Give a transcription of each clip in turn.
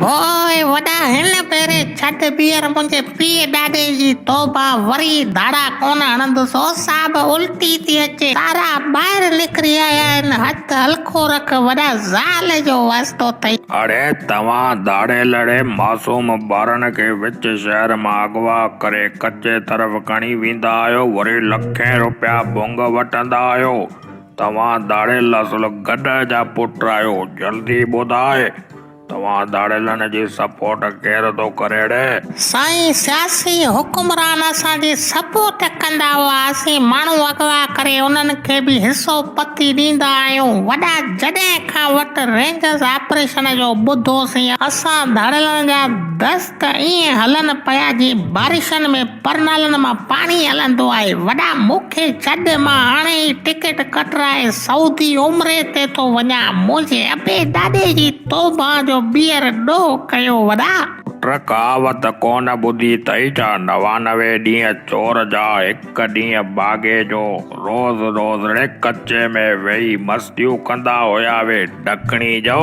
भोय वॾा हिन पहिरें छॾ बीहर मुंहिंजे पीउ ॾाॾे जी तौबा वरी धाड़ा कोन हणंदुसि ओ साहब उल्टी थी अचे सारा ॿाहिरि निकिरी आया आहिनि हथ हल्को रख वॾा ज़ाल जो वास्तो अथई। अड़े तव्हां दाड़े लड़े मासूम ॿारनि खे विच शहर मां अगवा करे कचे तरफ़ खणी वेंदा आहियो वरी लखें रुपया भुंग वठंदा आहियो। तव्हां दाड़े लसल गॾ जा पुट आहियो। जल्दी ॿुधाए तव्हां दाड़ेलनि जी सपोर्ट केरु थो करे रे? साईं सियासी हुकुमरान असांजी सपोर्ट कंदा हुआ असीं माण्हू अगवा करे उन्हनि खे बि हिसो पती ॾींदा आहियूं। वॾा जॾहिं खां वटि रेंजर्स ऑपरेशन जो ॿुधोसीं असां दाड़ेलनि जा दस्त ईअं हलनि पिया जी बारिशनि में परनालनि मां पाणी हलंदो आहे। वॾा मूंखे छॾ मां हाणे ई टिकट कटराए सऊदी उमिरे ते थो वञा। मुंहिंजे अबे ॾाॾे जी तौबा जो ॿीहर ॾोह कयो वॾा। कहावत कोन ॿुधी अथई छा 99 ॾींहं चोर जा हिकु ॾींहुं बागे जो। रोज़ रोज़ रे कचे में वेही मस्तियूं कंदा हुया वे ॾखणी जो।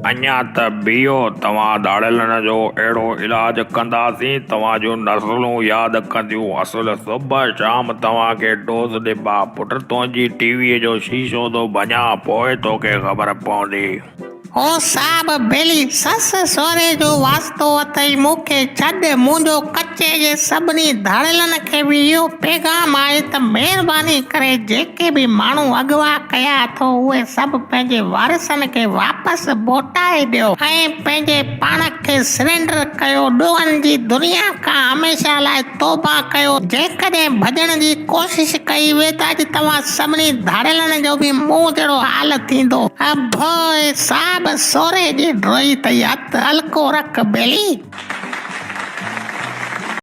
अञा त बीहो तव्हां दाड़ेलनि जो अहिड़ो इलाज कंदासीं तव्हां जूं नसलूं यादि कंदियूं। असुलु सुबुह शाम तव्हांखे डोज़ ॾिबा पुट तुंहिंजी टीवीअ जो शीशो थो भञा पोइ तोखे ख़बर पवंदी। ओ साहब बेली ससु सहुरे जो वास्तो अथई मूंखे छॾ। मुंहिंजो कचे जे सभिनी दाड़ेलनि खे बि इहो पैगाम आहे त महिरबानी करे जेके बि माण्हू अगवा कया अथो उहे सभु पंहिंजे वारिसनि खे वापसि मोटाए ॾियो ऐं पंहिंजे पाण खे सरेंडर कयो। ॾोहनि जी दुनिया खां हमेशह लाइ तौबा कयो। जेकॾहिं भॼण जी कोशिशि कई वे त अॼु तव्हां सभिनी दाड़ेलनि जो बि मूं जहिड़ो हाल थींदो। अभोए साहब सोरे जी ड्रोई तई हथ हल्को रख बेली।